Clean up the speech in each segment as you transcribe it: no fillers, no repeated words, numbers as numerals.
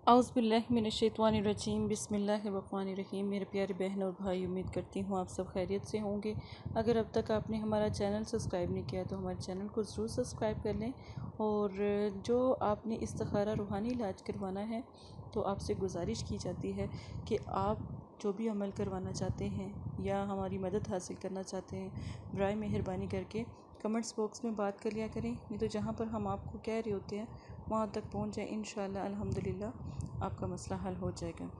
औज़ुबिल्लाहिमिनश्शैतानिर्रजीम बिस्मिल्लाहिर्रहमानिर्रहीम। मेरे प्यारे बहन और भाई, उम्मीद करती हूँ आप सब खैरियत से होंगे। अगर अब तक आपने हमारा चैनल सब्सक्राइब नहीं किया तो हमारे चैनल को ज़रूर सब्सक्राइब कर लें। और जो आपने इस्तिखारा रूहानी इलाज करवाना है तो आपसे गुजारिश की जाती है कि आप जो भी अमल करवाना चाहते हैं या हमारी मदद हासिल करना चाहते हैं, बराए मेहरबानी करके कमेंट्स बॉक्स में बात कर लिया करें। नहीं तो जहाँ पर हम आपको कह रहे होते हैं वहाँ तक पहुँच जाए, इंशाअल्लाह अल्हम्दुलिल्लाह आपका मसला हल हो जाएगा।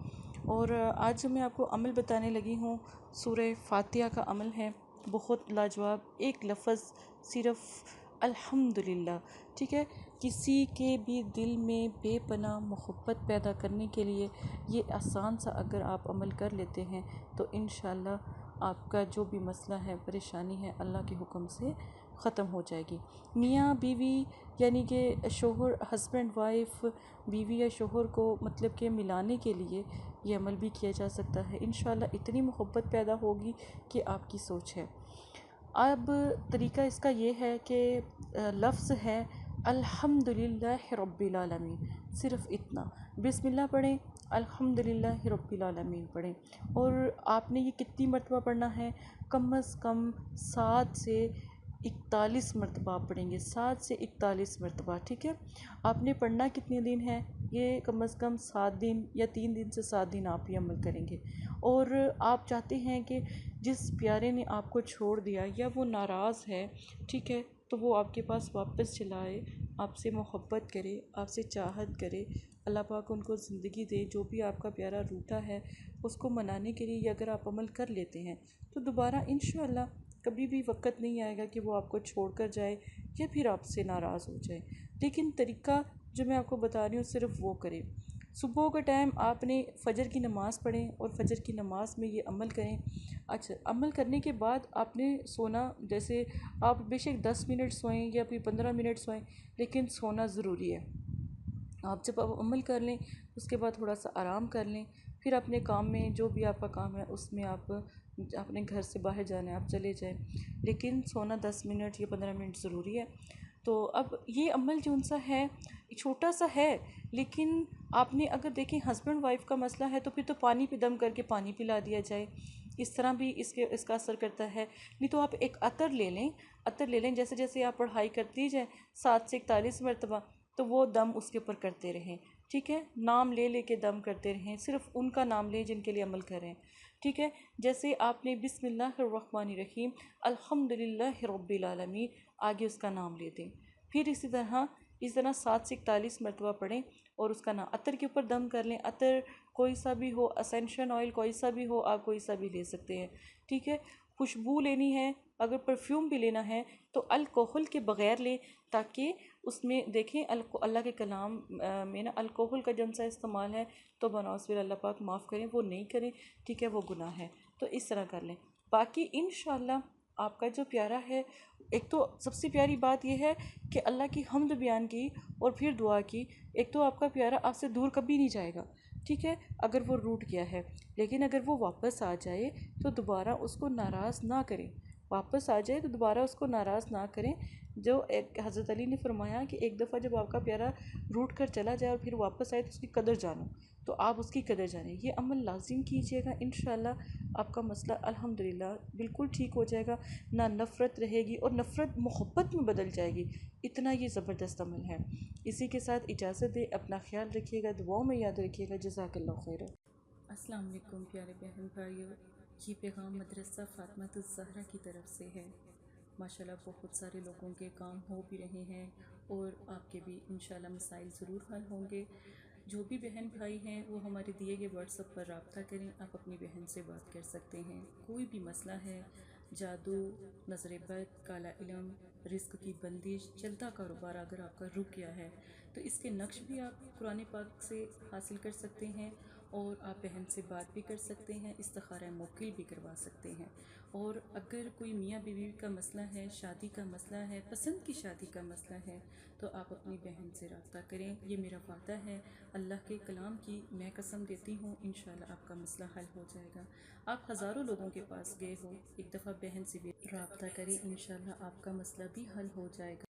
और आज मैं आपको अमल बताने लगी हूँ, सूरह फातिहा का अमल है, बहुत लाजवाब। एक लफ्ज़ सिर्फ़ अल्हम्दुलिल्लाह, ठीक है। किसी के भी दिल में बेपनाह मोहब्बत पैदा करने के लिए ये आसान सा अगर आप अमल कर लेते हैं तो इंशाअल्लाह आपका जो भी मसला है, परेशानी है, अल्लाह के हुक्म से ख़त्म हो जाएगी। मियाँ बीवी यानी कि शोहर, हस्बैंड वाइफ, बीवी या शोहर को मतलब कि मिलाने के लिए ये अमल भी किया जा सकता है। इंशाअल्लाह इतनी मोहब्बत पैदा होगी कि आपकी सोच है। अब तरीका इसका ये है कि लफ्ज़ है अल्हम्दुलिल्लाह रब्बिल आलमीन, सिर्फ़ इतना। बिस्मिल्लाह पढ़ें, अल्हम्दुलिल्लाह रब्बिल आलमीन पढ़ें। और आपने ये कितनी मरतबा पढ़ना है? कम अज़ कम 7 से 41 मरतबा आप पढ़ेंगे, 7 से 41 मरतबा, ठीक है। आपने पढ़ना कितने दिन है? ये कम अज़ कम 7 दिन या 3 दिन से 7 दिन आप ये अमल करेंगे। और आप चाहते हैं कि जिस प्यारे ने आपको छोड़ दिया या वो नाराज़ है, ठीक है, तो वो आपके पास वापस चला आए, आपसे मोहब्बत करे, आपसे चाहत करे, अल्लाह पाक उनको ज़िंदगी दे। जो भी आपका प्यारा रूठा है उसको मनाने के लिए अगर आप अमल कर लेते हैं तो दोबारा इंशाअल्लाह कभी भी वक़्त नहीं आएगा कि वो आपको छोड़ कर जाए या फिर आपसे नाराज़ हो जाए। लेकिन तरीका जो मैं आपको बता रही हूँ सिर्फ़ वो करें। सुबह का टाइम आपने फ़जर की नमाज़ पढ़ें और फ़जर की नमाज़ में ये अमल करें। अच्छा, अमल करने के बाद आपने सोना, जैसे आप बेशक 10 मिनट सोएं या फिर 15 मिनट सोएं, लेकिन सोना ज़रूरी है। आप जब अब अमल कर लें उसके बाद थोड़ा सा आराम कर लें, फिर अपने काम में, जो भी आपका काम है उसमें आप अपने घर से बाहर जाना है आप चले जाएं, लेकिन सोना 10 मिनट या 15 मिनट ज़रूरी है। तो अब ये अमल जो सा है छोटा सा है, लेकिन आपने अगर देखें हस्बैंड वाइफ का मसला है तो फिर तो पानी पे दम करके पानी पिला दिया जाए, इस तरह भी इसका असर करता है। नहीं तो आप एक अतर ले लें, अतर ले लें, जैसे जैसे आप पढ़ाई करती जाएँ 7 से 41 मरतबा, तो वो दम उसके ऊपर करते रहें, ठीक है। नाम ले ले के दम करते रहें, सिर्फ उनका नाम लें जिनके लिए अमल करें, ठीक है। जैसे आपने बिस्मिल्लाहिर्रहमानिर्रहीम अल्हम्दुलिल्लाह रब्बिल आलमीन, आगे उसका नाम ले दें। फिर इस तरह 7 से 41 मरतबा पढ़ें और उसका नाम, अतर के ऊपर दम कर लें। अतर कोई सा भी हो, असेंशन ऑयल कोई सा भी हो, आप कोई सा भी ले सकते हैं, ठीक है। खुशबू लेनी है, अगर परफ्यूम भी लेना है तो अल्कोहल के बग़ैर लें, ताकि उसमें देखें अल्लाह के कलाम में ना अल्कोहल का जम सा इस्तेमाल है तो बनाओ फिर अल्लाह पाक माफ़ करें, वो नहीं करें, ठीक है, वो गुनाह है। तो इस तरह कर लें। बाकी इंशाअल्लाह आपका जो प्यारा है, एक तो सबसे प्यारी बात यह है कि अल्लाह की हम्द बयान की और फिर दुआ की। एक तो आपका प्यारा आपसे दूर कभी नहीं जाएगा, ठीक है, अगर वो रूठ गया है। लेकिन अगर वो वापस आ जाए तो दोबारा उसको नाराज़ ना करें, वापस आ जाए तो दोबारा उसको नाराज़ ना करें। जो एक हज़रत अली ने फरमाया कि एक दफ़ा जब आपका प्यारा रूठ कर चला जाए और फिर वापस आए तो उसकी कदर जानो, तो आप उसकी कदर जानें। ये अमल लाजिम कीजिएगा, इंशाअल्लाह आपका मसला अल्हम्दुलिल्लाह बिल्कुल ठीक हो जाएगा। ना नफ़रत रहेगी और नफ़रत मोहब्बत में बदल जाएगी, इतना ये ज़बरदस्त अमल है। इसी के साथ इजाज़त दें, अपना ख्याल रखिएगा, दुआओं में याद रखिएगा। जज़ाकल्लाहु खैर। अस्सलाम वालेकुम प्यारे बहन भाइयों, ये पैगाम मदरसा फ़ातिमातुज़ ज़हरा की तरफ से है। माशाल्लाह बहुत सारे लोगों के काम हो भी रहे हैं और आपके भी इंशाल्लाह मसाइल ज़रूर हल होंगे। जो भी बहन भाई हैं वो हमारे दिए गए व्हाट्सएप पर रब्ता करें, आप अपनी बहन से बात कर सकते हैं। कोई भी मसला है, जादू, नज़र बद, काला इल्म, रिस्क की बंदिश, चलता कारोबार अगर आपका रुक गया है तो इसके नक्श भी आप कुरान पाक से हासिल कर सकते हैं और आप बहन से बात भी कर सकते हैं, इस्तिखारा मुवक्किल भी करवा सकते हैं। और अगर कोई मियाँ बीवी का मसला है, शादी का मसला है, पसंद की शादी का मसला है, तो आप अपनी बहन से रब्ता करें। ये मेरा वादा है, अल्लाह के कलाम की मैं कसम देती हूँ, इंशाल्लाह आपका मसला हल हो जाएगा। आप हज़ारों लोगों के पास गए हो, एक दफ़ा बहन से भी रब्ता करें, इंशाल्लाह आपका मसला भी हल हो जाएगा।